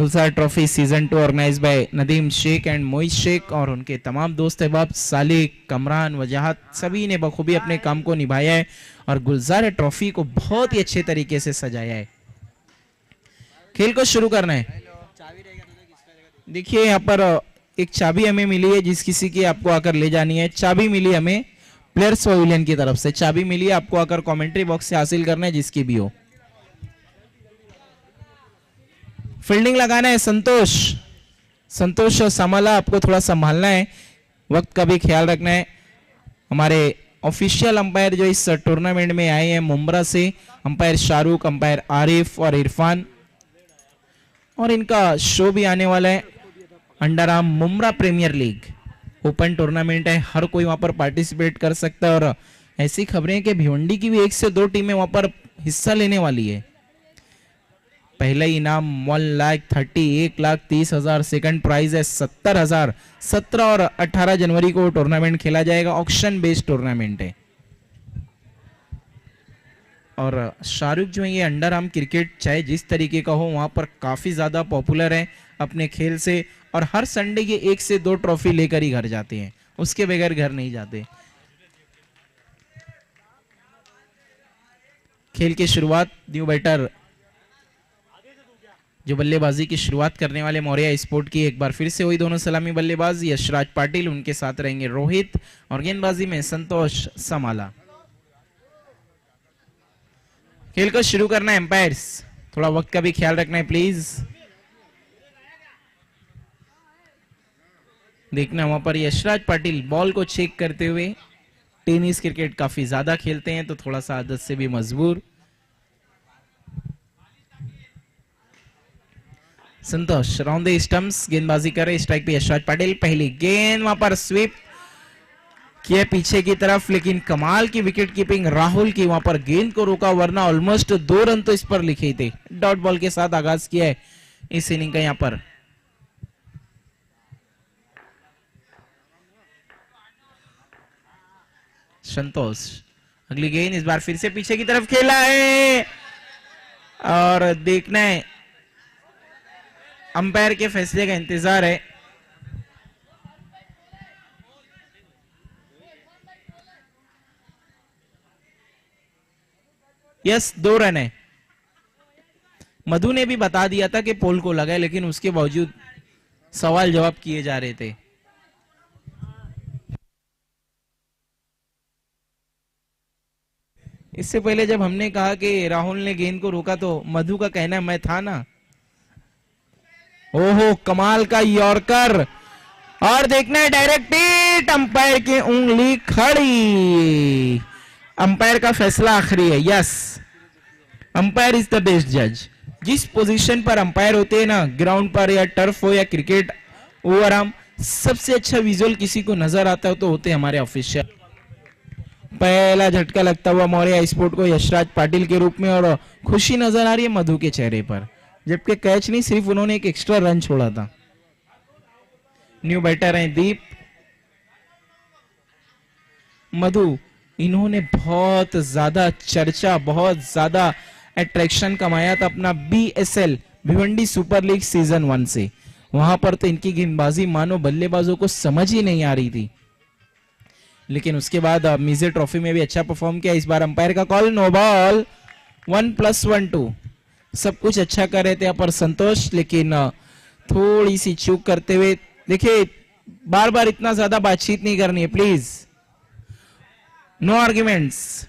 Gulzar trophy season 2 organise by Nadeem Sheikh and Moiz Shaikh और उनके तमाम दोस्त अहबाब सालिक, कमरान, वजाहत सभी ने बखूबी अपने काम को निभाया है और गुलजार ट्रॉफी को बहुत ही अच्छे तरीके से सजाया है। खेल को शुरू करना है। देखिए यहाँ पर एक चाबी हमें मिली है, जिस किसी की आपको आकर ले जानी है। चाबी मिली हमें प्लेयर्स पवेलियन की तरफ से, चाबी मिली है आपको आकर कमेंट्री बॉक्स से हासिल करना है, जिसकी भी हो। फील्डिंग लगाना है संतोष, संतोष और समाला आपको थोड़ा संभालना है, वक्त का भी ख्याल रखना है। हमारे ऑफिशियल अंपायर जो इस टूर्नामेंट में आए हैं मुंब्रा से, अंपायर शाहरुख, अंपायर आरिफ और इरफान, और इनका शो भी आने वाला है। Under arm Mumbra premier league open tournament है, हर कोई वहां पर पार्टिसिपेट कर सकता है और ऐसी खबरें हैं कि भिवंडी की भी 1 से 2 टीमें वहां पर हिस्सा लेने वाली है। पहला इनाम 1,31,30,000, सेकंड प्राइज है 70,000। 17 और 18 जनवरी को टूर्नामेंट खेला जाएगा, ऑक्शन बेस्ड टूर्नामेंट है। और शाहरुख जो है ये अंडर आर्म क्रिकेट चाहे जिस तरीके का हो वहां पर काफी ज्यादा पॉपुलर है अपने खेल से, और हर संडे ये 1 से 2 ट्रॉफी लेकर ही घर जाते हैं, उसके बगैर घर नहीं जाते। खेल की शुरुआत न्यू बैटर जो बल्लेबाजी की शुरुआत करने वाले मौर्या स्पोर्ट की एक बार फिर से हुई दोनों सलामी बल्लेबाज यशराज पाटिल, उनके साथ रहेंगे रोहित और गेंदबाजी में संतोष समाला। खेल को शुरू करना है एम्पायर्स, थोड़ा वक्त का भी ख्याल रखना है प्लीज। देखना वहां पर यशराज पाटिल बॉल को चेक करते हुए, टेनिस क्रिकेट काफी ज्यादा खेलते हैं तो थोड़ा सा आदत से भी मजबूर। संतोष राउंड द स्टंप्स, गेंदबाजी करे, स्ट्राइक पे यशराज पाटिल। पहली गेंद वहां पर स्वीप किया पीछे की तरफ, लेकिन कमाल की विकेट कीपिंग राहुल की, वहां पर गेंद को रोका, वरना ऑलमोस्ट 2 रन तो इस पर लिखे थे। डॉट बॉल के साथ आगाज किया है इस इनिंग का यहां पर। संतोष अगली गेंद इस बार फिर से पीछे की तरफ खेला है और देखना है अंपायर के फैसले का इंतजार है। यस 2 रन है। मधु ने भी बता दिया था कि पोल को लगा है, लेकिन उसके बावजूद सवाल जवाब किए जा रहे थे। इससे पहले जब हमने कहा कि राहुल ने गेंद को रोका तो मधु का कहना मैं था ना। ओहो कमाल का यॉर्कर, और देखना है डायरेक्ट हिट, अंपायर की उंगली खड़ी। अंपायर का फैसला आखिरी है। Yes umpire is the best जज। जिस पोजीशन पर अंपायर होते हैं ना, ग्राउंड पर या टर्फ हो या क्रिकेट ओवर आर्म, सबसे अच्छा विजुअल किसी को नजर आता हो तो होते हमारे ऑफिशियल। पहला झटका लगता हुआ मौर्या स्पोर्ट को यशराज पाटिल के रूप में, और खुशी नजर आ रही है मधु के चेहरे पर, जबकि कैच नहीं, सिर्फ उन्होंने एक एक्स्ट्रा रन छोड़ा था। न्यू बैटर है दीप। मधु इन्होंने बहुत ज्यादा चर्चा, बहुत ज्यादा अट्रैक्शन कमाया था अपना BSL Bhiwandi super league season 1 से। वहां पर तो इनकी गेंदबाजी मानो बल्लेबाजों को समझ ही नहीं आ रही थी, लेकिन उसके बाद मीजे ट्रॉफी में भी अच्छा परफॉर्म किया। इस बार अंपायर का कॉल नो बॉल, 1+1 2, सब कुछ अच्छा कर रहे थे यहाँ पर संतोष, लेकिन थोड़ी सी चूक करते हुए। देखिए बार बार इतना ज्यादा बातचीत नहीं करनी है प्लीज, नो आर्ग्यूमेंट्स।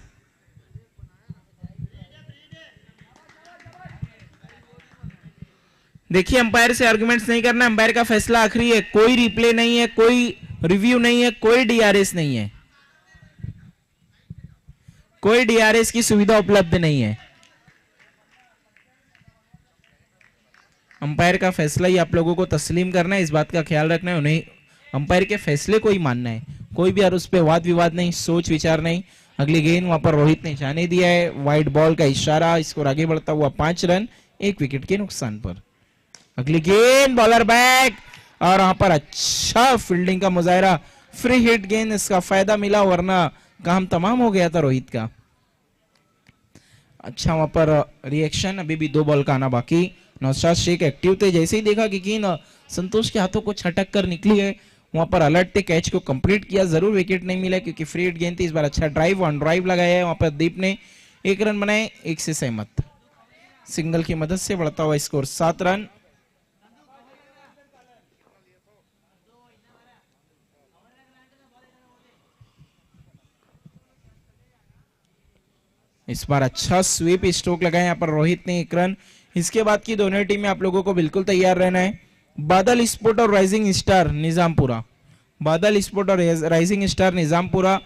देखिए अंपायर से आर्ग्यूमेंट्स नहीं करना, अंपायर का फैसला आखिरी है। कोई रिप्ले नहीं है, कोई रिव्यू नहीं है, कोई DRS नहीं है, कोई DRS की सुविधा उपलब्ध नहीं है। अंपायर का फैसला ही आप लोगों को तस्लीम करना है, इस बात का ख्याल रखना है, उन्हें अंपायर के फैसले को ही मानना है। कोई भी उस पर वाद विवाद नहीं, सोच विचार नहीं। अगली गेंद वहां पर रोहित ने जाने दिया है, वाइड बॉल का इशारा, स्कोर आगे बढ़ता हुआ 5 रन 1 विकेट के नुकसान पर। अगली गेंद बॉलर बैक, और वहां पर अच्छा फील्डिंग का मुजाहरा, फ्री हिट गेंद, इसका फायदा मिला, वरना काम तमाम हो गया था रोहित का। अच्छा वहां पर रिएक्शन, अभी भी 2 बॉल का आना बाकी। नौशाद शेख एक्टिव थे, जैसे ही देखा कि गेंद संतोष के हाथों को छटक कर निकली है, वहां पर अलर्ट थे, कैच को कंप्लीट किया, जरूर विकेट नहीं मिला क्योंकि फ्री हिट गेंद थी। इस बार अच्छा ड्राइव ऑन ड्राइव लगाया है, वहां पर दीप ने 1 रन बनाए, 1 से सहमत। सिंगल की मदद से बढ़ता हुआ स्कोर 7 रन। इस बार अच्छा स्वीप स्ट्रोक लगाया यहाँ पर रोहित ने 1 रन। इसके बाद की दोनों टीमें आप लोगों को बिल्कुल तैयार रहना है। बादल स्पोर्ट और राइजिंग स्टार निजामपुरा, बादल स्पोर्ट और राइजिंग स्टार निजामपुरा,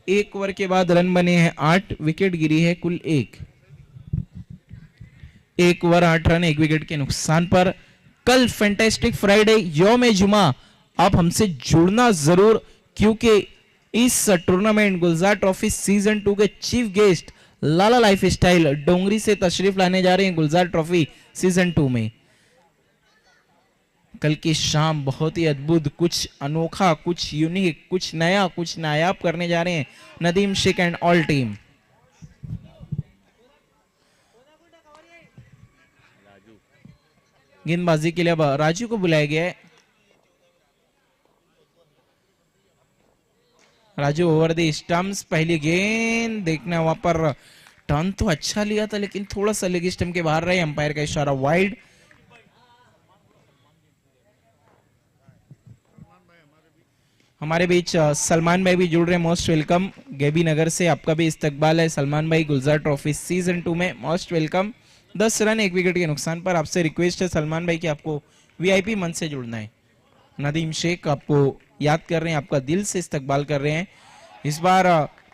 1 ओवर के बाद रन बने हैं 8, विकेट गिरी है कुल 1 ओवर 8 रन 1 विकेट के नुकसान पर। कल फैंटास्टिक फ्राइडे यौम जुमा, आप हमसे जुड़ना जरूर क्योंकि इस टूर्नामेंट गुलजार ट्रॉफी सीजन 2 के चीफ गेस्ट लाला लाइफ स्टाइल डोंगरी से तशरीफ लाने जा रहे हैं गुलजार ट्रॉफी सीजन 2 में। कल की शाम बहुत ही अद्भुत, कुछ अनोखा, कुछ यूनिक, कुछ नया, कुछ नायाब करने जा रहे हैं Nadeem Sheikh and all team. गेंदबाजी के लिए अब राजू को बुलाया गया है। राजू ओवर द स्टंप्स, पहली गेंद देखना, वहां पर टर्न तो अच्छा लिया था लेकिन थोड़ा सा लेग स्टंप के बाहर रहे, अंपायर का इशारा वाइड। हमारे बीच सलमान भाई भी जुड़ रहे हैं, मोस्ट वेलकम। गेबी नगर से आपका भी इस्तकबाल है सलमान भाई, गुलजार ट्रॉफी सीजन 2 में मोस्ट वेलकम। 10 रन 1 विकेट के नुकसान पर। आपसे रिक्वेस्ट है सलमान भाई कि आपको वीआईपी मंच से जुड़ना है। नदीम शेख आपको याद कर रहे हैं, आपका दिल से इस्तकबाल कर रहे हैं। इस बार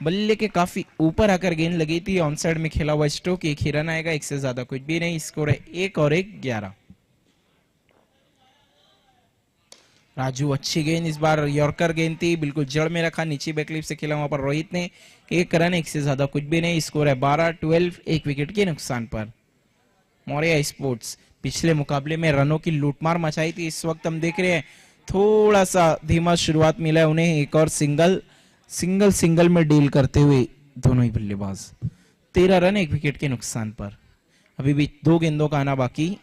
बल्ले के काफी ऊपर आकर गेंद लगी थी, ऑन साइड में खेला हुआ स्ट्रोक, 1 ही रन आएगा, 1 से ज्यादा कुछ भी नहीं। स्कोर है 1 और 1 11। राजू अच्छी गेंद, इस बार यॉर्कर गेंद थी, बिल्कुल जड़ में रखा, नीचे बैकलिप से खेला, वहां पर रोहित ने 1 रन, 1 से ज्यादा कुछ भी नहीं। स्कोर है 12-12, 1 विकेट के नुकसान पर। मौर्या स्पोर्ट्स पिछले मुकाबले में रनों की लूटमार मचाई थी, इस वक्त हम देख रहे हैं थोड़ा सा धीमा शुरुआत मिला है उन्हें। एक और सिंगल में डील करते हुए दोनों ही बल्लेबाज। 13 रन 1 विकेट के नुकसान पर। अभी भी 2 गेंदों का आना बाकी।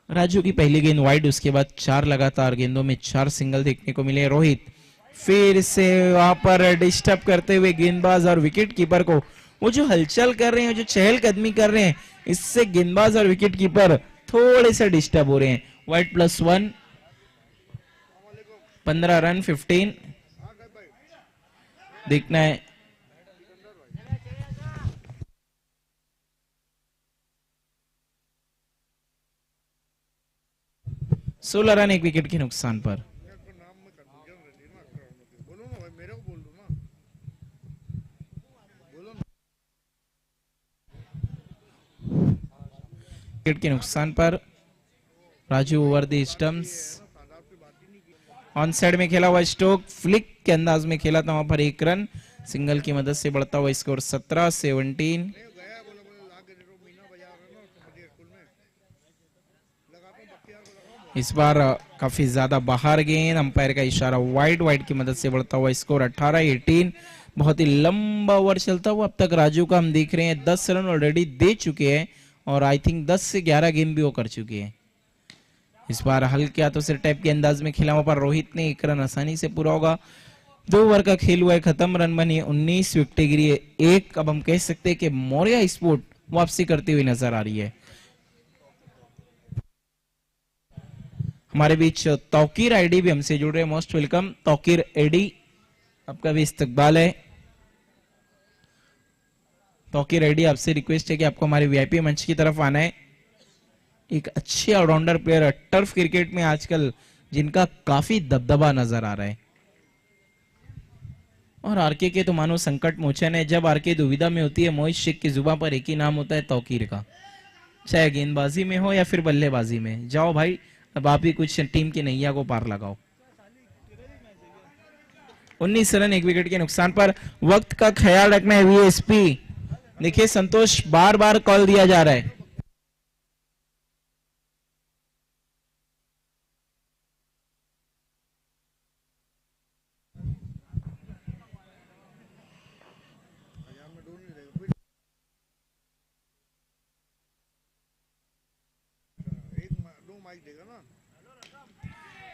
राजू की पहली गेंद वाइड, उसके बाद 4 लगातार गेंदों में 4 सिंगल देखने को मिले। रोहित फिर से वहां पर डिस्टर्ब करते हुए गेंदबाज और विकेट कीपर को, वो जो हलचल कर रहे हैं, जो चहलकदमी कर रहे हैं, इससे गेंदबाज और विकेट कीपर थोड़े से डिस्टर्ब हो रहे हैं। वाइड +1, 15 रन 15 देखना है। सोलह रन 1 विकेट के नुकसान पर। विकेट के नुकसान पर Raju over the stumps, on side में खेला हुआ स्ट्रोक, फ्लिक के अंदाज में खेला था, वहां पर 1 रन, सिंगल की मदद से बढ़ता हुआ स्कोर 17-17। इस बार काफी ज्यादा बाहर गेंद, अंपायर का इशारा वाइड की मदद से बढ़ता हुआ स्कोर 18-18। बहुत ही लंबा ओवर चलता हुआ अब तक राजू का हम देख रहे हैं, 10 रन ऑलरेडी दे चुके हैं और आई थिंक 10 से 11 गेंद भी वो कर चुके हैं। इस बार हल्के हाथों से टाइप के अंदाज में खेला, वहां पर रोहित ने 1 रन आसानी से पूरा होगा। 2 ओवर का खेल हुआ है खत्म, रन बनी 19, विकेट गिरी है 1। अब हम कह सकते हैं कि मौर्या स्पोर्ट वापसी करती हुई नजर आ रही है। हमारे बीच तौकीर आईडी भी हमसे जुड़ रहे हैं, मोस्ट वेलकम तौकीर एडी, आपका भी इस्तकबाल है। तौकीर एडी, आपसे रिक्वेस्ट है कि आपको हमारे वीआईपी मंच की तरफ आना है। एक अच्छे ऑलराउंडर प्लेयर है टर्फ क्रिकेट में आजकल, जिनका काफी दबदबा नजर आ रहा है। और आरके के तो मानो संकट मोचन है, जब आरके दुविधा में होती है, मोहित शेख की जुबान पर एक ही नाम होता है, तौकीर का। चाहे गेंदबाजी में हो या फिर बल्लेबाजी में, जाओ भाई अब आप ही कुछ टीम की नैया को पार लगाओ। 19 रन 1 विकेट के नुकसान पर। वक्त का ख्याल रखना है वीएसपी। देखिए संतोष, बार बार कॉल दिया जा रहा है।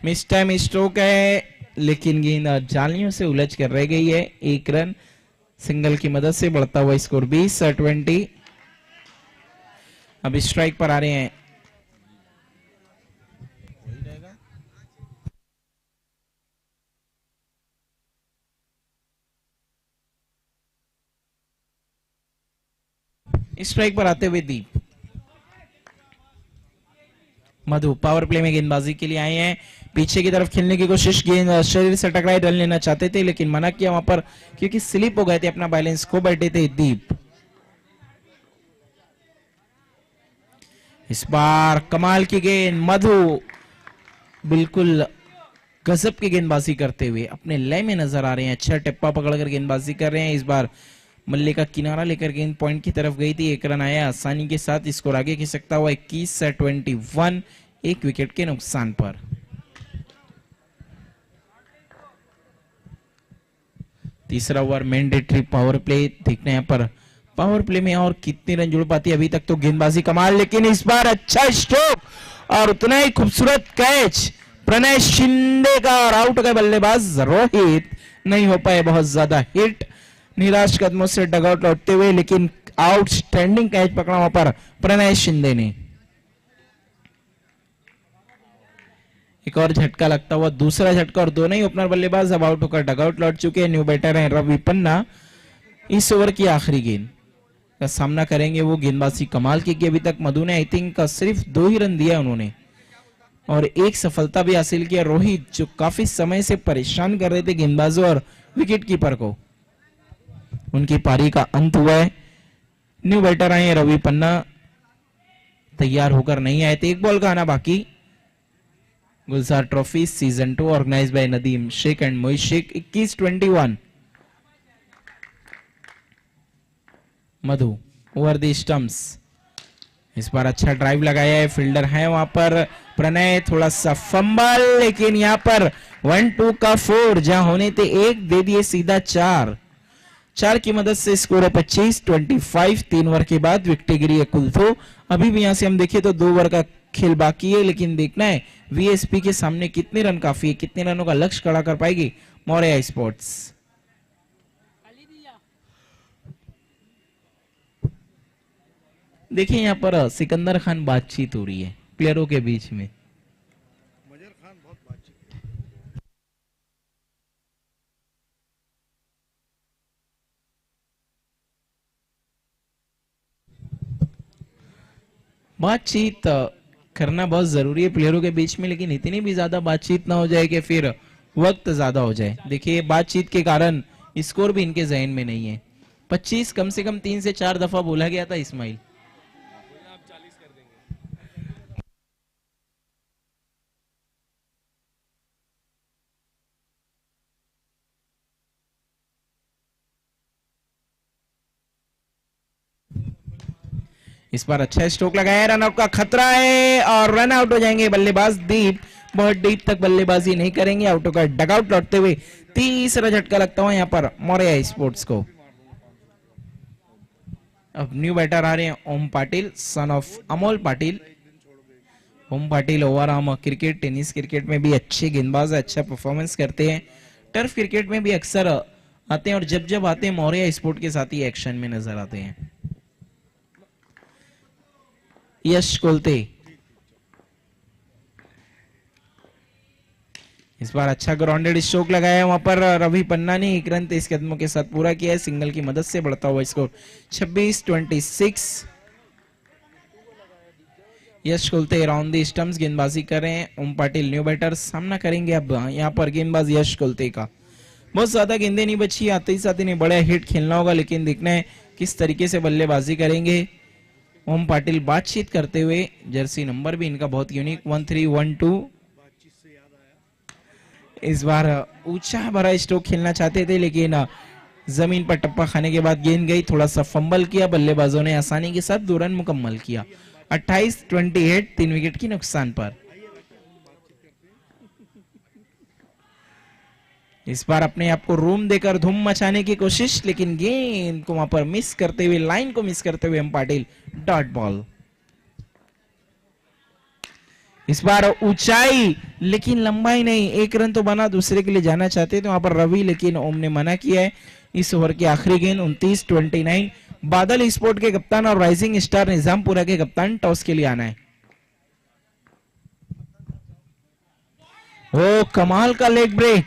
मिस टाइम स्ट्रोक है, लेकिन गेंद जालियों से उलझ कर रह गई है। एक रन सिंगल की मदद से बढ़ता हुआ स्कोर 20-20। अब स्ट्राइक पर आ रहे हैं स्ट्राइक पर आते हुए दीप। मधु पावर प्ले में गेंदबाजी के लिए आए हैं, पीछे की तरफ खेलने की कोशिश, गेंद शरीर से टकराई, रन लेना चाहते थे लेकिन मना किया वहां पर क्योंकि स्लिप हो गए थे, अपना बैलेंस खो बैठे थे दीप। इस बार कमाल की गेंद, मधु बिल्कुल गजब की गेंदबाजी करते हुए अपने लय में नजर आ रहे हैं। अच्छा टिप्पा पकड़कर गेंदबाजी कर रहे हैं। इस बार मल्ले का किनारा लेकर गेंद पॉइंट की तरफ गई थी, एक रन आया आसानी के साथ, स्कोर आगे खिंच सकता हुआ 21-21, एक विकेट के नुकसान पर। तीसरा ओवर मैंडेटरी पावर प्ले, देखने यहाँ पर पावर प्ले में और कितने रन जुड़ पाती है। अभी तक तो गेंदबाजी कमाल, लेकिन इस बार अच्छा स्ट्रोक और उतना ही खूबसूरत कैच प्रणय शिंदे का, और आउट हो गए बल्लेबाज रोहित, नहीं हो पाए बहुत ज्यादा हिट, निराश कदमों से डगआउट लौटते हुए, लेकिन आउटस्टैंडिंग कैच पकड़ा वहां पर प्रणय शिंदे ने। एक और झटका लगता हुआ, दूसरा झटका, और दोनों ही ओपनर बल्लेबाज अब आउट होकर डगआउट लौट चुके हैं। न्यू बैटर हैं रवि पन्ना, इस ओवर की आखिरी गेंद का सामना करेंगे। वो गेंदबाजी कमाल की, अभी तक मधु ने आई थिंक सिर्फ 2 ही रन दिया उन्होंने, और एक सफलता भी हासिल किया। रोहित जो काफी समय से परेशान कर रहे थे गेंदबाजों और विकेट कीपर को, उनकी पारी का अंत हुआ है। न्यू बैटर आए रवि पन्ना, तैयार होकर नहीं आए थे, एक बॉल का आना बाकी। Gulzar trophy season 2 organised by Nadeem Sheikh and Mohit Sheikh. 21-21 Madhu over the stumps. इस बार अच्छा ड्राइव लगाया है, फील्डर है वहां पर प्रणय, थोड़ा सा फंबल, लेकिन यहां पर 1-2 का 4 जहां होने थे 1 दे दिए सीधा 4 की मदद से स्कोर है 25-25। 3 ओवर के बाद विकेट गिरी है कुल 2। अभी भी यहां से हम देखें तो 2 ओवर का खेल बाकी है, लेकिन देखना है वीएसपी के सामने कितने रन काफी है, कितने रनों का लक्ष्य खड़ा कर पाएगी मौर्या स्पोर्ट्स। देखिए यहाँ पर सिकंदर खान बातचीत हो रही है प्लेयरों के बीच में। बातचीत करना बहुत जरूरी है प्लेयरों के बीच में, लेकिन इतनी भी ज्यादा बातचीत ना हो जाए कि फिर वक्त ज्यादा हो जाए। देखिए बातचीत के कारण स्कोर भी इनके जहन में नहीं है। 25 कम से कम 3 से 4 दफा बोला गया था इस्माइल। इस बार अच्छा स्ट्रोक लगाया, रनआउट का खतरा है और रन आउट हो जाएंगे बल्लेबाज दीप। बहुत डीप तक बल्लेबाजी नहीं करेंगे, आउट होकर डगआउट लौटते हुए। तीसरा झटका लगता हुआ यहाँ पर मौर्या स्पोर्ट्स को। अब न्यू बैटर आ रहे हैं Om Patil, son of Amol Patil. Om Patil over arm cricket, tennis cricket में भी अच्छे गेंदबाज, अच्छा परफॉर्मेंस करते हैं। टर्फ क्रिकेट में भी अक्सर आते हैं, और जब जब आते हैं मौर्या स्पोर्ट के साथ ही एक्शन में नजर आते हैं। यश कोलते इस बार अच्छा ग्राउंडेड स्ट्रोक लगाया वहां पर रवि पन्ना ने, 1 रन 23 कदमों के साथ पूरा किया है। सिंगल की मदद से बढ़ता हुआ score 26-26। Yash Kolte round the stumps गेंदबाजी कर रहे हैं। ओम पाटिल न्यू बैटर सामना करेंगे अब यहाँ पर गेंदबाज यश कोलते का। बहुत ज्यादा गेंदें नहीं बची, आते ही साथ इन्हें बड़ा हिट खेलना होगा, लेकिन देखना है किस तरीके से बल्लेबाजी करेंगे। ओम पाटिल बातचीत करते हुए, जर्सी नंबर भी इनका बहुत यूनिक 1312। इस बार ऊंचा भरा स्ट्रोक खेलना चाहते थे, लेकिन जमीन पर टप्पा खाने के बाद गेंद गई, थोड़ा सा फंबल किया, बल्लेबाजों ने आसानी के साथ 2 रन मुकम्मल किया। 28-28 3 विकेट की नुकसान पर। इस बार अपने आप को रूम देकर धूम मचाने की कोशिश, लेकिन गेंद को वहां पर मिस करते हुए, लाइन को मिस करते हुए ओम पाटिल डॉट बॉल। इस बार ऊंचाई लेकिन लंबाई नहीं, एक रन तो बना, दूसरे के लिए जाना चाहते थे वहां पर रवि, लेकिन ओम ने मना किया है। इस ओवर की आखिरी गेंद 29-29। बादल स्पोर्ट के कप्तान और राइजिंग स्टार निजामपुरा के कप्तान टॉस के लिए आना है। ओ कमाल का लेग ब्रेक,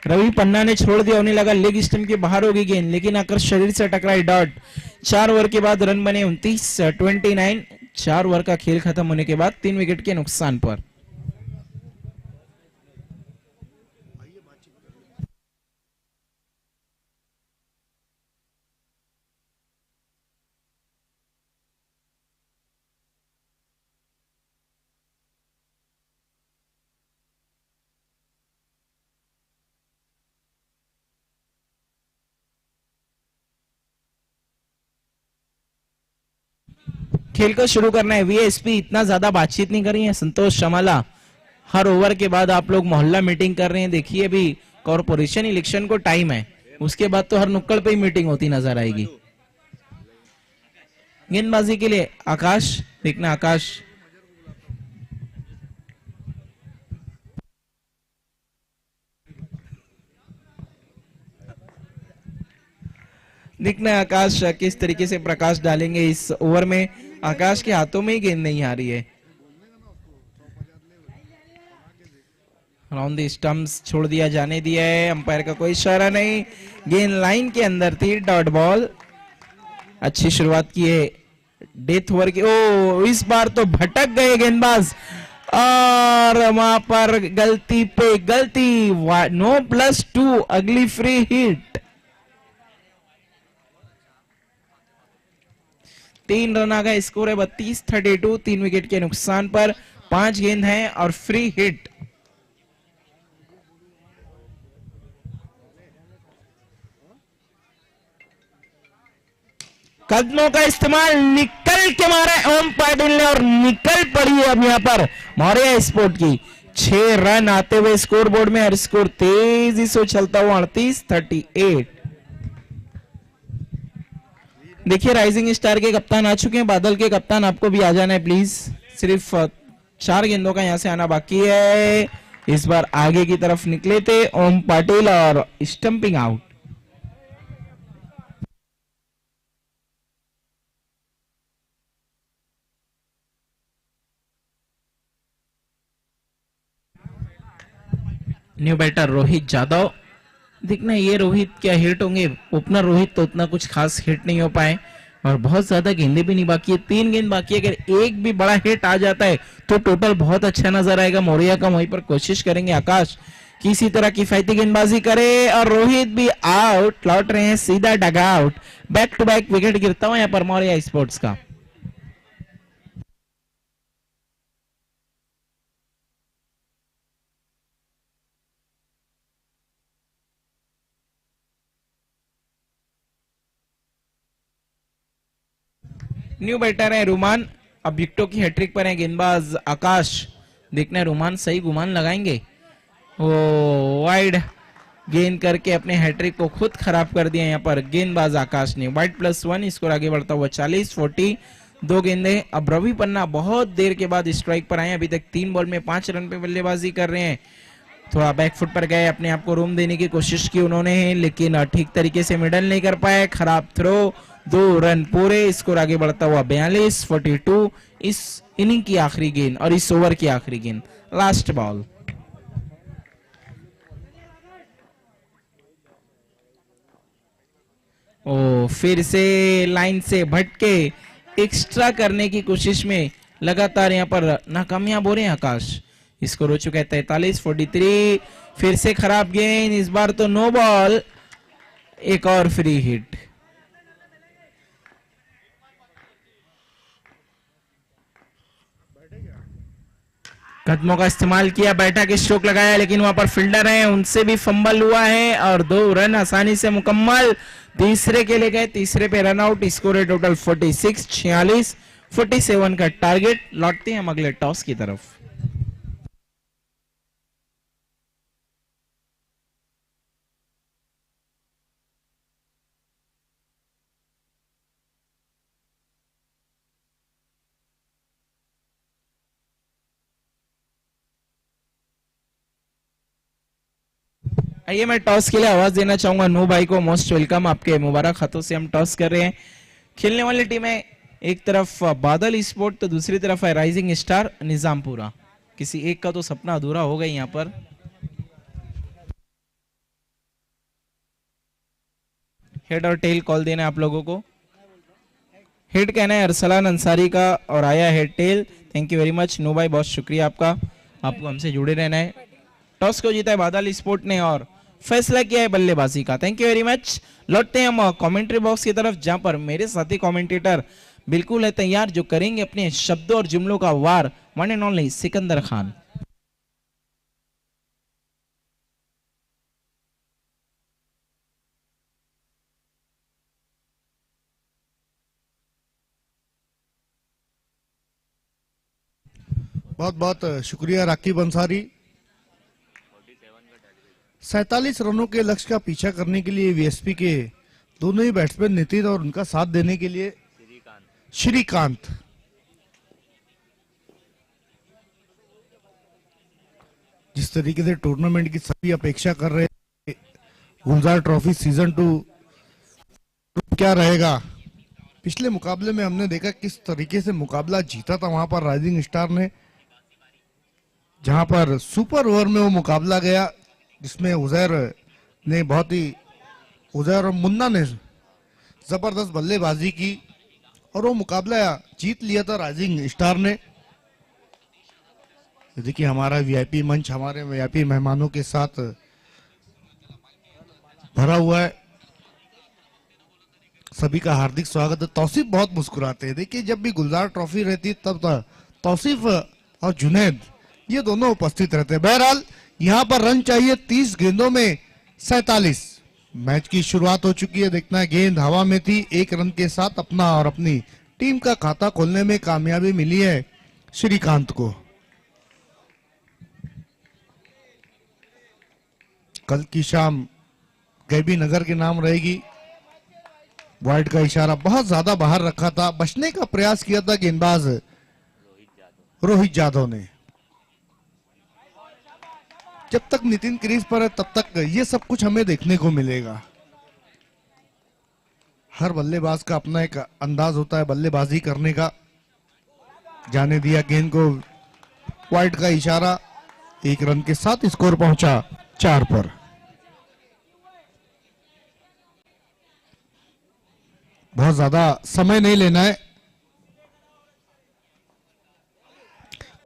रवि पन्ना ने छोड़ दिया, उन्हें लगा लेग स्टंप के बाहर होगी गेंद, लेकिन आकर शरीर से टकराई डॉट। 4 ओवर के बाद रन बने 29-29। 4 ओवर का खेल खत्म होने के बाद 3 विकेट के नुकसान पर। खेल को शुरू करना है। वीएसपी इतना ज्यादा बातचीत नहीं कर रही है। संतोष शमाला, हर ओवर के बाद आप लोग मोहल्ला मीटिंग कर रहे हैं। देखिए अभी कॉर्पोरेशन इलेक्शन को टाइम है, उसके बाद तो हर नुक्कड़ पे ही मीटिंग होती नजर आएगी। गेंदबाजी के लिए आकाश, देखना आकाश, देखना आकाश किस तरीके से प्रकाश डालेंगे इस ओवर में। आकाश के हाथों में ही गेंद नहीं आ रही है। राउंड द स्टंप्स छोड़ दिया, जाने दिया है, अंपायर का कोई इशारा नहीं, गेंद लाइन के अंदर थी, डॉट बॉल। अच्छी शुरुआत की है डेथ ओवर की। ओ इस बार तो भटक गए गेंदबाज और वहां पर गलती पे गलती, नो +2, अगली फ्री हिट। 3 रन आ गए, स्कोर है 32-32। 3 विकेट के नुकसान पर 5 गेंद हैं और फ्री हिट। कदमों का इस्तेमाल निकल के मारा ओम पाटिल ने और निकल पड़ी है अब यहां पर मौर्य स्पोर्ट की। 6 रन आते हुए स्कोर बोर्ड में और स्कोर तेजी से चलता हुआ 38-38। देखिए राइजिंग स्टार के कप्तान आ चुके हैं, बादल के कप्तान आपको भी आ जाना है प्लीज। सिर्फ 4 गेंदों का यहां से आना बाकी है। इस बार आगे की तरफ निकले थे ओम पाटिल और stumping out. New batter Rohit Yadav, देखना ये रोहित क्या हिट होंगे। ओपनर रोहित तो उतना कुछ खास हिट नहीं हो पाए और बहुत ज्यादा गेंदे भी नहीं बाकी है। 3 गेंद बाकी है, अगर एक भी बड़ा हिट आ जाता है तो टोटल बहुत अच्छा नजर आएगा मौर्या का। वहीं पर कोशिश करेंगे आकाश किसी तरह किफायती गेंदबाजी करे और रोहित भी आउट, लौट रहे हैं सीधा dugout. Back to back wicket गिरता हुआ यहाँ पर मौर्या स्पोर्ट्स का। न्यू बैटर है रुमान, अब विकेटों की हैट्रिक पर है गेंदबाज आकाश। देखना है रुमान सही गुमान लगाएंगे। ओ वाइड गेंद करके अपने हैट्रिक को खुद खराब कर दिया यहाँ पर गेंदबाज आकाश ने। वाइड +1, स्कोर आगे बढ़ता हुआ 40-40। 2 गेंदे। अब रवि पन्ना बहुत देर के बाद स्ट्राइक पर आए, अभी तक 3 बॉल में 5 रन पे बल्लेबाजी कर रहे हैं। थोड़ा बैकफुट पर गए, अपने आप को रूम देने की कोशिश की उन्होंने, लेकिन ठीक तरीके से मिडल नहीं कर पाए, खराब थ्रो। 2 रन पूरे, स्कोर आगे बढ़ता हुआ 42-42। इस इनिंग की आखिरी गेंद और इस ओवर की आखिरी गेंद, लास्ट बॉल। ओ फिर से लाइन से भटके एक्स्ट्रा करने की कोशिश में लगातार यहां पर नाकामयाब हो रहे हैं आकाश। स्कोर हो चुका है 43-43। फिर से खराब गेंद, इस बार तो नो बॉल, एक और फ्री हिट। कदमों का इस्तेमाल किया, बैठा के स्ट्रोक लगाया, लेकिन वहां पर फील्डर है, उनसे भी फंबल हुआ है और 2 रन आसानी से मुकम्मल। तीसरे के लिए गए, तीसरे पे रन आउट। स्कोर है टोटल 46-46। 47 का टारगेट। लौटते हैं हम अगले टॉस की तरफ। आइए मैं टॉस के लिए आवाज देना चाहूंगा नो भाई को। मोस्ट वेलकम, आपके मुबारक हाथों से हम टॉस कर रहे हैं। खेलने वाली टीम है एक तरफ बादल स्पोर्ट तो दूसरी तरफ है राइजिंग स्टार निजामपुरा। किसी एक का तो सपना अधूरा हो गया यहाँ पर। हेड और टेल कॉल देना है आप लोगों को। हेड कहना है अरसलान अंसारी का और आया है tail. Thank you very much no भाई, बहुत शुक्रिया आपका, आपको हमसे जुड़े रहना है। टॉस को जीता है बादल स्पोर्ट ने और फैसला किया है बल्लेबाजी का। Thank you very much. लौटते हैं हम कमेंट्री बॉक्स की तरफ जहां पर मेरे साथी कमेंटेटर बिल्कुल है तैयार, जो करेंगे अपने शब्दों और जुमलों का वार। One and only Sikandar Khan. बहुत बहुत शुक्रिया राकीब अंसारी। 47 रनों के लक्ष्य का पीछा करने के लिए वीएसपी के दोनों ही बैट्समैन नितिन और उनका साथ देने के लिए श्रीकांत। जिस तरीके से टूर्नामेंट की सभी अपेक्षा कर रहे हैं गुलजार ट्रॉफी सीजन 2 क्या रहेगा। पिछले मुकाबले में हमने देखा किस तरीके से मुकाबला जीता था वहां पर राइजिंग स्टार ने, जहां पर सुपर ओवर में वो मुकाबला गया जिसमें उजैर ने बहुत ही उजैर और मुन्ना ने जबरदस्त बल्लेबाजी की और वो मुकाबला जीत लिया था राइजिंग स्टार ने। देखिए हमारा वीआईपी मंच हमारे वीआईपी मेहमानों के साथ भरा हुआ है। सभी का हार्दिक स्वागत है। तौसीफ बहुत मुस्कुराते हैं। देखिए जब भी गुलजार ट्रॉफी रहती तब तौसीफ और जुनैद ये दोनों उपस्थित रहते हैं। बहरहाल यहां पर रन चाहिए 30 गेंदों में 47। मैच की शुरुआत हो चुकी है। देखना है गेंद हवा में थी, एक रन के साथ अपना और अपनी टीम का खाता खोलने में कामयाबी मिली है श्रीकांत को। कल की शाम गैबी नगर के नाम रहेगी। वाइड का इशारा बहुत ज्यादा बाहर रखा था, बचने का प्रयास किया था गेंदबाज रोहित यादव ने। जब तक नितिन क्रीज पर है तब तक ये सब कुछ हमें देखने को मिलेगा। हर बल्लेबाज का अपना एक अंदाज होता है बल्लेबाजी करने का। जाने दिया गेंद को, वाइड का इशारा, एक रन के साथ स्कोर पहुंचा 4 पर। बहुत ज्यादा समय नहीं लेना है।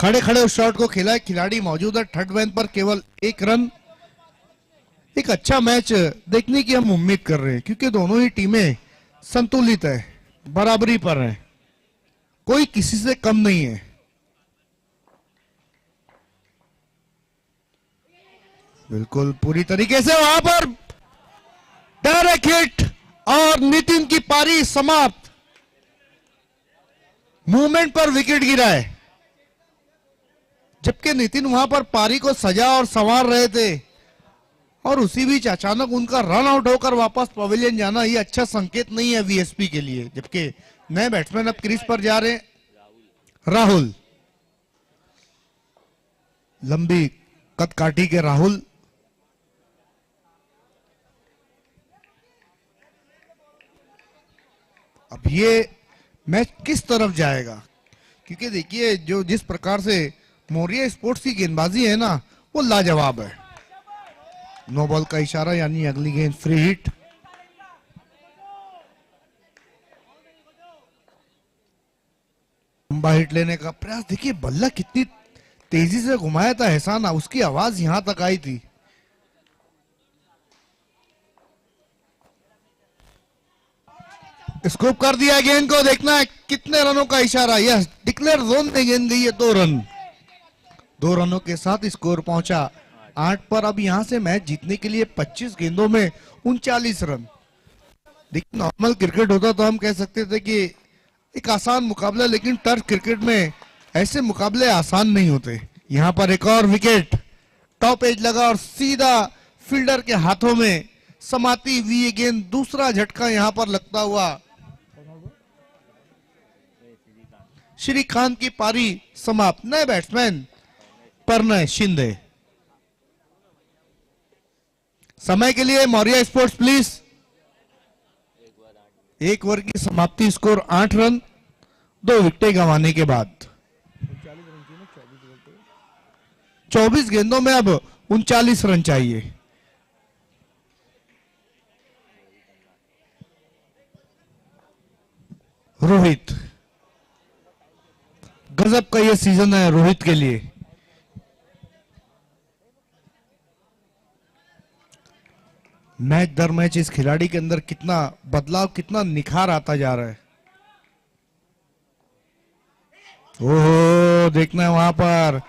खड़े खड़े उस शॉट को खेला है, खिलाड़ी मौजूद है थर्ड मैन पर, केवल 1 रन। एक अच्छा मैच देखने की हम उम्मीद कर रहे हैं क्योंकि दोनों ही टीमें संतुलित है, बराबरी पर है, कोई किसी से कम नहीं है। बिल्कुल पूरी तरीके से वहां पर डायरेक्ट हिट और नितिन की पारी समाप्त। मूवमेंट पर विकेट गिरा है, जबकि नितिन वहां पर पारी को सजा और संवार रहे थे और उसी बीच अचानक उनका रन आउट होकर वापस पवेलियन जाना ये अच्छा संकेत नहीं है वीएसपी के लिए। जबकि नए बैट्समैन अब क्रीज पर जा रहे हैं। राहुल, लंबी कद काठी के राहुल, अब ये मैच किस तरफ जाएगा क्योंकि देखिए जो जिस प्रकार से मौर्य स्पोर्ट्स की गेंदबाजी है ना वो लाजवाब है। नो बॉल का इशारा यानी अगली गेंद फ्री हिट। लंबा हिट लेने का प्रयास, देखिए बल्ला कितनी तेजी से घुमाया था एहसान, उसकी आवाज यहां तक आई थी। स्कूप कर दिया गेंद को, देखना है कितने रनों का इशारा। यस, डिक्लेयर जोन में गेंद दी है, 2 रन। 2 रनों के साथ स्कोर पहुंचा 8 पर। अब यहां से मैच जीतने के लिए 25 गेंदों में 39 रन। देखिए नॉर्मल क्रिकेट होता तो हम कह सकते थे कि एक आसान मुकाबला, लेकिन टर्फ क्रिकेट में ऐसे मुकाबले आसान नहीं होते। यहां पर एक और विकेट, टॉप एज लगा और सीधा फील्डर के हाथों में समाती हुई ये गेंद। दूसरा झटका यहां पर लगता हुआ श्रीकांत की पारी समाप्त। नए बैट्समैन परनय शिंदे। समय के लिए मौर्य स्पोर्ट्स प्लीज। एक ओवर की समाप्ति, स्कोर 8 रन 2 विकेटें गंवाने के बाद। 24 गेंदों में अब 39 रन चाहिए। रोहित, गजब का ये सीजन है रोहित के लिए। मैच दर मैच इस खिलाड़ी के अंदर कितना बदलाव, कितना निखार आता जा रहा है। ओहो, देखना है वहां पर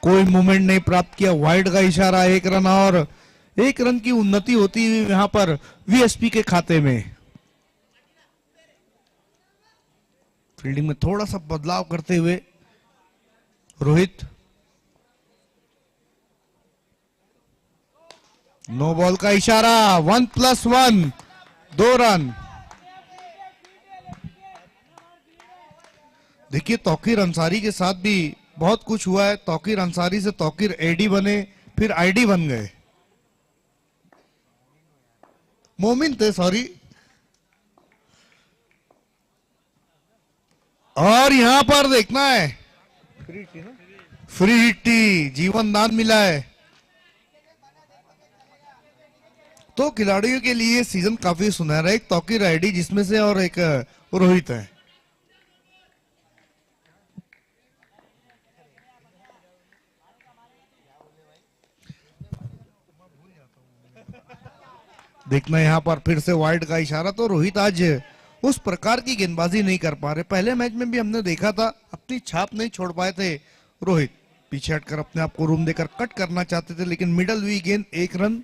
कोई मूवमेंट नहीं प्राप्त किया, वाइड का इशारा, 1 रन और 1 रन की उन्नति होती हुई यहां पर वीएसपी के खाते में। फील्डिंग में थोड़ा सा बदलाव करते हुए रोहित। नो बॉल का इशारा, 1+1 2 रन। देखिए तौकीर अंसारी के साथ भी बहुत कुछ हुआ है। तौकीर अंसारी से तौकीर एडी बने, फिर आईडी बन गए। मोमिन थे, सॉरी। और यहां पर देखना है फ्री हिट थी, जीवन दान मिला है। तो खिलाड़ियों के लिए सीजन काफी सुनहरा है। एक तौकीर आईडी जिसमें से, और एक रोहित है। देखना यहां पर फिर से वाइड का इशारा। तो रोहित आज उस प्रकार की गेंदबाजी नहीं कर पा रहे। पहले मैच में भी हमने देखा था, अपनी छाप नहीं छोड़ पाए थे रोहित। पीछे हटकर अपने आप को रूम देकर कट करना चाहते थे, लेकिन मिडल हुई गेंद, 1 रन।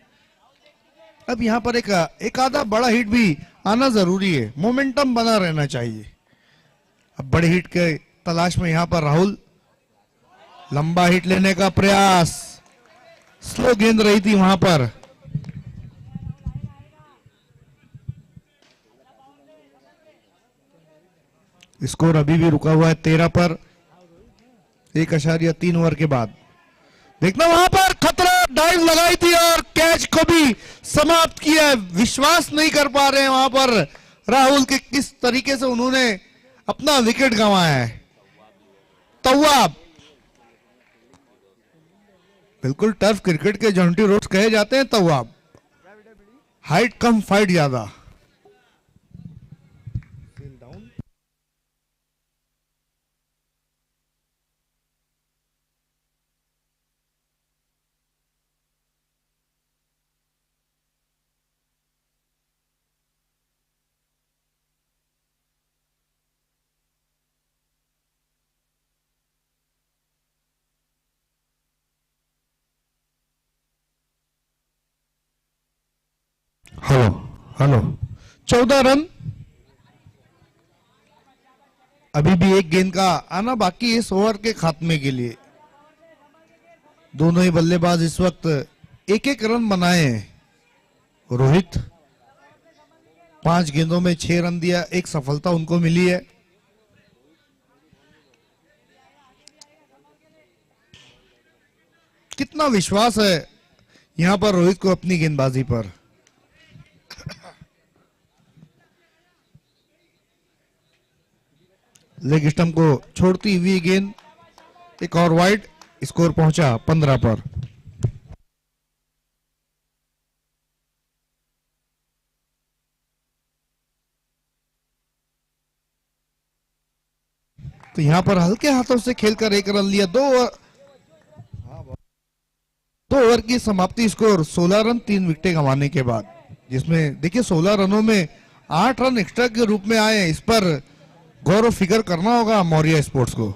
अब यहां पर एक आधा बड़ा हिट भी आना जरूरी है, मोमेंटम बना रहना चाहिए। अब बड़े हिट के तलाश में यहां पर राहुल, लंबा हिट लेने का प्रयास, स्लो गेंद रही थी वहां पर। स्कोर अभी भी रुका हुआ है 13 पर, 1.3 ओवर के बाद। देखना वहां पर खतरा, डाइव लगाई थी और कैच को भी समाप्त किया। विश्वास नहीं कर पा रहे हैं वहां पर राहुल के, किस तरीके से उन्होंने अपना विकेट गंवाया है। तव्वाब, बिल्कुल टर्फ क्रिकेट के जॉन्टी रोड्स कहे जाते हैं तव्वाब। हाइट कम, फाइट ज्यादा। Hello hello, 14 run. अभी भी एक गेंद का आना बाकी इस ओवर के खात्मे के लिए। दोनों ही बल्लेबाज इस वक्त 1-1 रन बनाए हैं। रोहित 5 गेंदों में 6 रन दिया, एक सफलता उनको मिली है। कितना विश्वास है यहां पर रोहित को अपनी गेंदबाजी पर। लेग स्टंप को छोड़ती हुई गेंद, एक और वाइड, स्कोर पहुंचा 15 पर। तो यहां पर हल्के हाथों से खेलकर 1 रन लिया। 2 ओवर की समाप्ति, स्कोर 16 रन 3 विकेटें गंवाने के बाद। जिसमें देखिए 16 रनों में 8 रन एक्स्ट्रा के रूप में आए। इस पर गौरव फिगर करना होगा मौर्य स्पोर्ट्स को।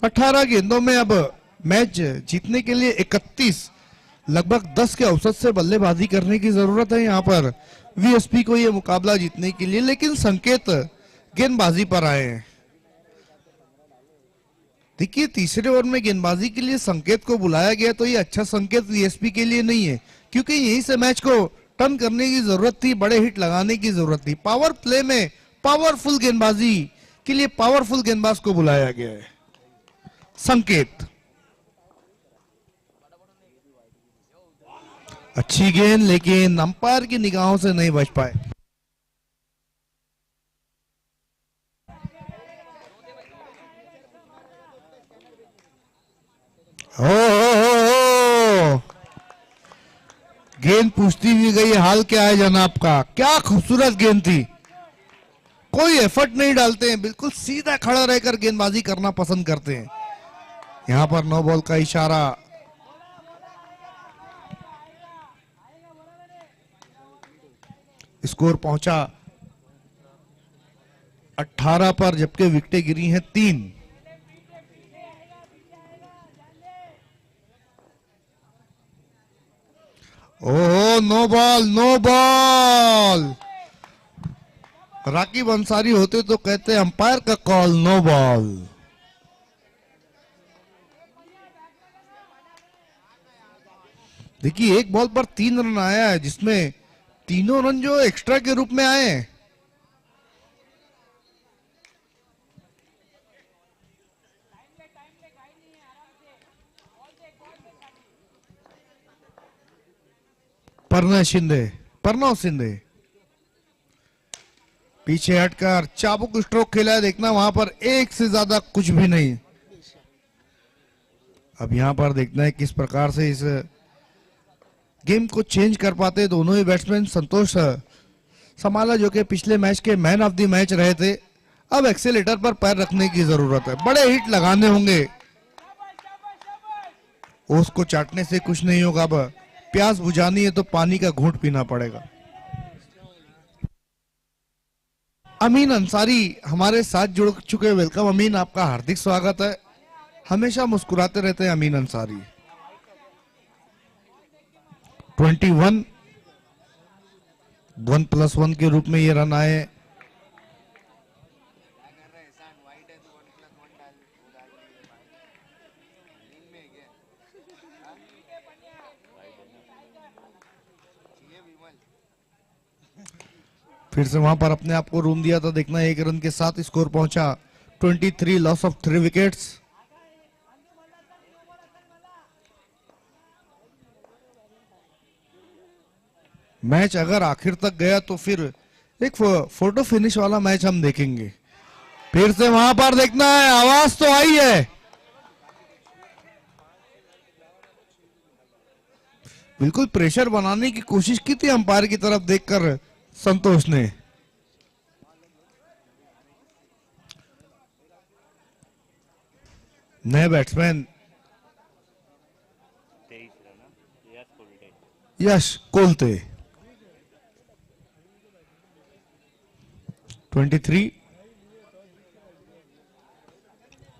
अठारह गेंदों में अब मैच जीतने के लिए 31, लगभग 10 के औसत से बल्लेबाजी करने की जरूरत है यहां पर वीएसपी को यह मुकाबला जीतने के लिए। लेकिन संकेत गेंदबाजी पर आए हैं। देखिए तीसरे ओवर में गेंदबाजी के लिए संकेत को बुलाया गया, तो ये अच्छा संकेत वीएसपी के लिए नहीं है। क्योंकि यहीं से मैच को टर्न करने की जरूरत थी, बड़े हिट लगाने की जरूरत थी। पावर प्ले में पावरफुल गेंदबाजी के लिए पावरफुल गेंदबाज को बुलाया गया है। संकेत, अच्छी गेंद, लेकिन अंपायर की निगाहों से नहीं बच पाए। हो गेंद पूछती हुई गई, हाल क्या है जनाब का। क्या खूबसूरत गेंद थी, कोई एफर्ट नहीं डालते हैं, बिल्कुल सीधा खड़ा रहकर गेंदबाजी करना पसंद करते हैं। यहां पर नो बॉल का इशारा। स्कोर पहुंचा 18 पर, जबकि विकेटें गिरी हैं 3। Oh, no ball, no ball. Rakib Ansari होते तो कहते अंपायर का कॉल नो बॉल। देखिए, एक बॉल पर 3 रन आया है, जिसमें तीनों रन जो एक्स्ट्रा के रूप में आए हैं। प्रणव शिंदे पीछे हटकर चाबुक स्ट्रोक खेला है। देखना वहां पर एक से ज्यादा कुछ भी नहीं। अब यहां पर देखना है किस प्रकार से इस गेम को चेंज कर पाते दोनों ही बैट्समैन। संतोष समाला जो कि पिछले मैच के मैन ऑफ द मैच रहे थे, अब एक्सेलेटर पर पैर रखने की जरूरत है। बड़े हिट लगाने होंगे, उसको चाटने से कुछ नहीं होगा। अब प्यास बुझानी है तो पानी का घूंट पीना पड़ेगा। अमीन अंसारी हमारे साथ जुड़ चुके। वेलकम अमीन, आपका हार्दिक स्वागत है। हमेशा मुस्कुराते रहते हैं अमीन अंसारी। 21 1+1 के रूप में ये रन आए। फिर से वहां पर अपने आप को रूम दिया था। देखना 1 रन के साथ स्कोर पहुंचा 23, लॉस ऑफ 3 विकेट्स। मैच अगर आखिर तक गया तो फिर एक फोटो फिनिश वाला मैच हम देखेंगे। फिर से वहां पर देखना है, आवाज तो आई है। बिल्कुल प्रेशर बनाने की कोशिश की थी अंपायर की तरफ देखकर संतोष ने। नए बैट्समैन यश कोलते 23।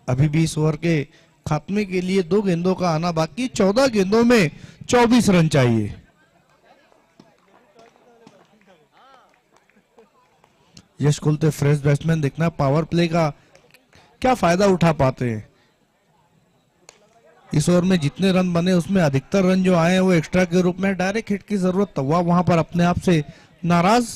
अभी भी इस ओवर के खात्मे के लिए 2 गेंदों का आना बाकी। 14 गेंदों में 24 रन चाहिए। यश कुलते फ्रेश बैट्समैन। देखना पावर प्ले का क्या फायदा उठा पाते हैं। इस ओवर में जितने रन बने उसमें अधिकतर रन जो आए हैं वो एक्स्ट्रा के रूप में। डायरेक्ट हिट की जरूरत तो वहां पर अपने आप से नाराज।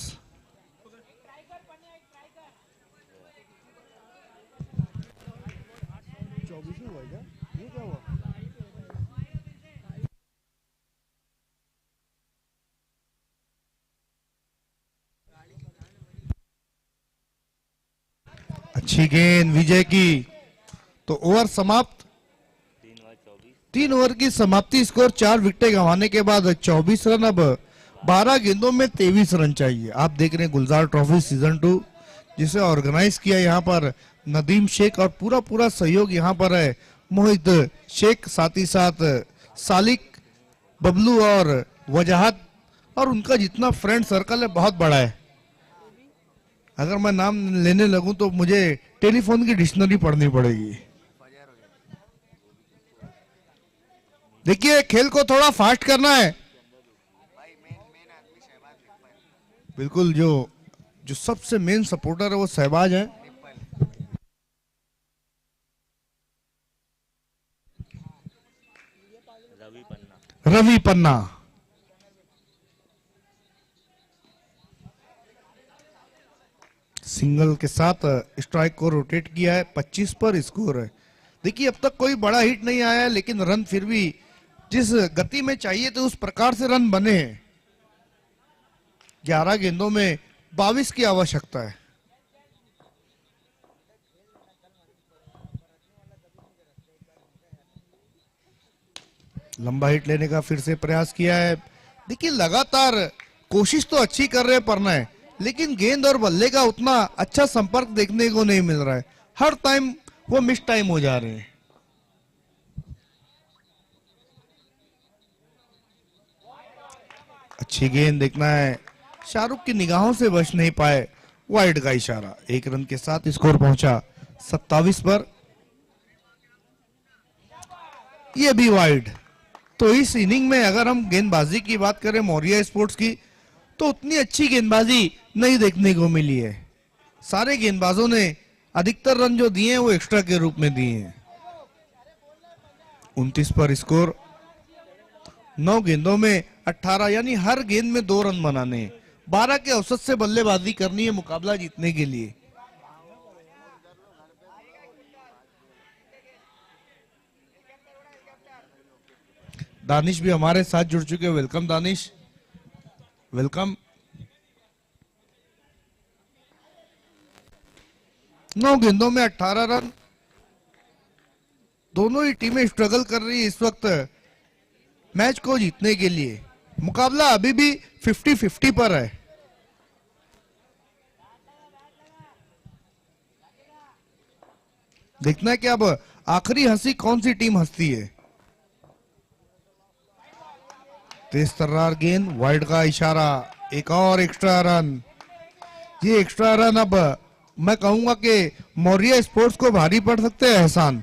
अच्छी गेंद विजय की, तो ओवर समाप्त। 3 ओवर की समाप्ति। स्कोर 4 विकेटें गंवाने के बाद 24 रन। अब 12 गेंदों में 23 रन चाहिए। आप देख रहे हैं गुलजार ट्रॉफी सीजन 2, जिसे ऑर्गेनाइज किया यहाँ पर नदीम शेख, और पूरा पूरा सहयोग यहाँ पर है मोहित शेख, साथ ही साथ सालिक, बबलू और वजाहत, और उनका जितना फ्रेंड सर्कल है बहुत बड़ा है। अगर मैं नाम लेने लगूं तो मुझे टेलीफोन की डिक्शनरी पढ़नी पड़ेगी। देखिए, खेल को थोड़ा फास्ट करना है। बिल्कुल, जो सबसे मेन सपोर्टर है वो सहबाज है। रवि पन्ना सिंगल के साथ स्ट्राइक को रोटेट किया है। 25 पर स्कोर है। देखिए अब तक कोई बड़ा हिट नहीं आया है, लेकिन रन फिर भी जिस गति में चाहिए थे उस प्रकार से रन बने हैं। 11 गेंदों में 22 की आवश्यकता है। लंबा हिट लेने का फिर से प्रयास किया है। देखिए लगातार कोशिश तो अच्छी कर रहे पन्ना है, लेकिन गेंद और बल्ले का उतना अच्छा संपर्क देखने को नहीं मिल रहा है। हर टाइम वो मिस टाइम हो जा रहे हैं। अच्छी गेंद देखना है, शाहरुख की निगाहों से बच नहीं पाए। वाइड का इशारा। 1 रन के साथ स्कोर पहुंचा 27 पर। ये भी वाइड। तो इस इनिंग में अगर हम गेंदबाजी की बात करें मौर्या स्पोर्ट्स की, तो उतनी अच्छी गेंदबाजी नहीं देखने को मिली है। सारे गेंदबाजों ने अधिकतर रन जो दिए हैं वो एक्स्ट्रा के रूप में दिए हैं। 29 पर स्कोर। 9 गेंदों में 18, यानी हर गेंद में 2 रन बनाने हैं। 12 के औसत से बल्लेबाजी करनी है मुकाबला जीतने के लिए। दानिश भी हमारे साथ जुड़ चुके हैं। Welcome Danish, welcome. 9 गेंदों में 18 रन। दोनों ही टीमें स्ट्रगल कर रही है इस वक्त मैच को जीतने के लिए। मुकाबला अभी भी 50-50 पर है। देखना है कि अब आखिरी हंसी कौन सी टीम हंसती है। तेज तर्रार गेंद, वाइड का इशारा। एक और एक्स्ट्रा रन। ये एक्स्ट्रा रन अब मैं कहूंगा कि मौर्या स्पोर्ट्स को भारी पड़ सकते हैं। एहसान,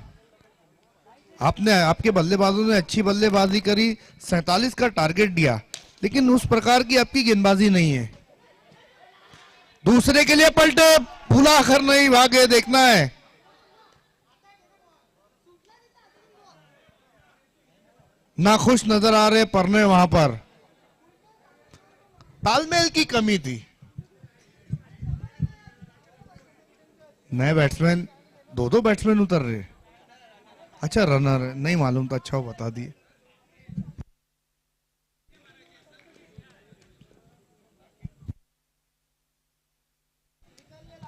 आपके बल्लेबाजों ने अच्छी बल्लेबाजी करी, 47 का टारगेट दिया, लेकिन उस प्रकार की आपकी गेंदबाजी नहीं है। दूसरे के लिए पलटे, भूला आखिर नहीं भागे। देखना है नाखुश नजर आ रहे परने। वहां पर तालमेल की कमी थी। नए बैट्समैन, 2 बैट्समैन उतर रहे। अच्छा रनर नहीं मालूम था, अच्छा वो बता दिए।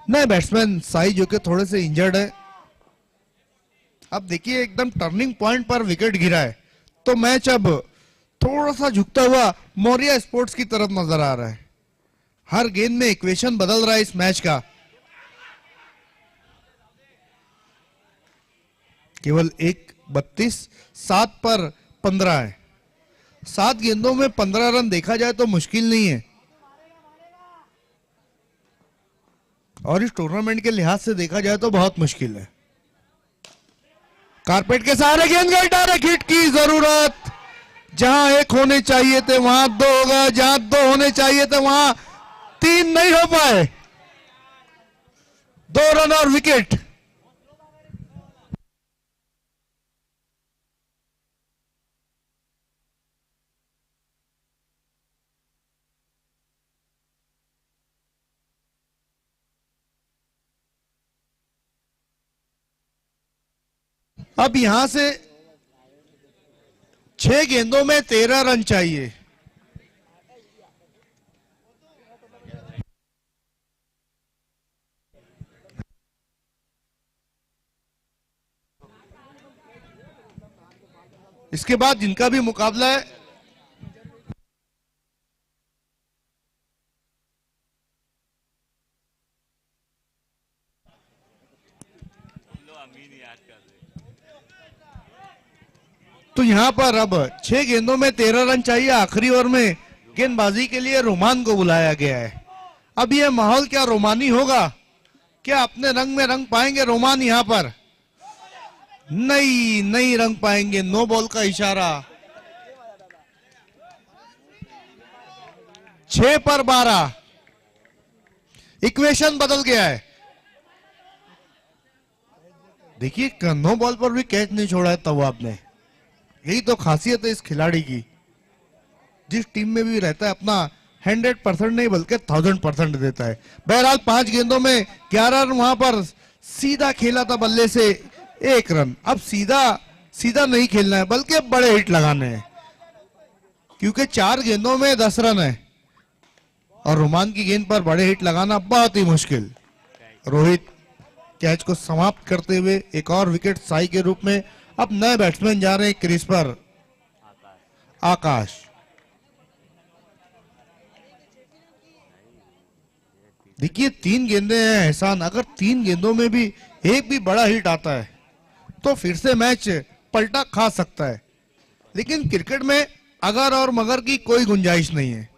नए बैट्समैन साई जो कि थोड़े से इंजर्ड है। अब देखिए एकदम टर्निंग पॉइंट पर विकेट गिरा है, तो मैच अब थोड़ा सा झुकता हुआ मौर्या स्पोर्ट्स की तरफ नजर आ रहा है। हर गेंद में इक्वेशन बदल रहा है इस मैच का। केवल 1-32, 7 पर 15 है। 7 गेंदों में 15 रन देखा जाए तो मुश्किल नहीं है, और इस टूर्नामेंट के लिहाज से देखा जाए तो बहुत मुश्किल है। कारपेट के सहारे गेंद गई, डायरेक्ट हिट की जरूरत। जहां 1 होने चाहिए थे वहां 2 होगा, जहां 2 होने चाहिए थे वहां 3 नहीं हो पाए। 2 रन और विकेट। अब यहां से 6 गेंदों में 13 रन चाहिए। इसके बाद जिनका भी मुकाबला है तो यहां पर अब 6 गेंदों में 13 रन चाहिए। आखिरी ओवर में गेंदबाजी के लिए रोमान को बुलाया गया है। अब यह माहौल क्या रोमानी होगा? क्या अपने रंग में रंग पाएंगे रोमान? यहां पर नहीं रंग पाएंगे। नो बॉल का इशारा। 6 पर 12। इक्वेशन बदल गया है। देखिए नो बॉल पर भी कैच नहीं छोड़ा है तवाब ने। यही तो खासियत है इस खिलाड़ी की। जिस टीम में भी रहता है अपना 100% नहीं बल्कि 1000% देता है। बहरहाल 5 गेंदों में 11 रन वहां पर सीधा खेला था बल्ले से 1 रन। अब सीधा नहीं खेलना है बल्कि बड़े हिट लगाने हैं, क्योंकि 4 गेंदों में 10 रन है और रोमान की गेंद पर बड़े हिट लगाना बहुत ही मुश्किल। रोहित कैच को समाप्त करते हुए एक और विकेट साई के रूप में। अब नए बैट्समैन जा रहे हैं क्रीज पर, आकाश। देखिए 3 गेंदें हैं एहसान, अगर 3 गेंदों में भी एक भी बड़ा हिट आता है तो फिर से मैच पलटा खा सकता है, लेकिन क्रिकेट में अगर और मगर की कोई गुंजाइश नहीं है।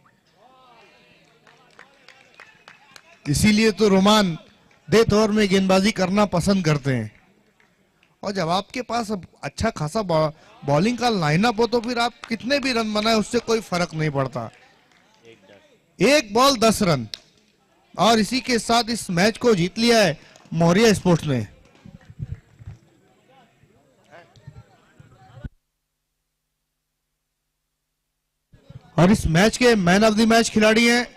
इसीलिए तो रोमान डेथ ओवर में गेंदबाजी करना पसंद करते हैं। और जब आपके पास अब अच्छा खासा बॉलिंग का लाइनअप हो तो फिर आप कितने भी रन बनाए उससे कोई फर्क नहीं पड़ता। 1 बॉल 10 रन, और इसी के साथ इस मैच को जीत लिया है मौर्य स्पोर्ट्स ने। और इस मैच के मैन ऑफ द मैच खिलाड़ी हैं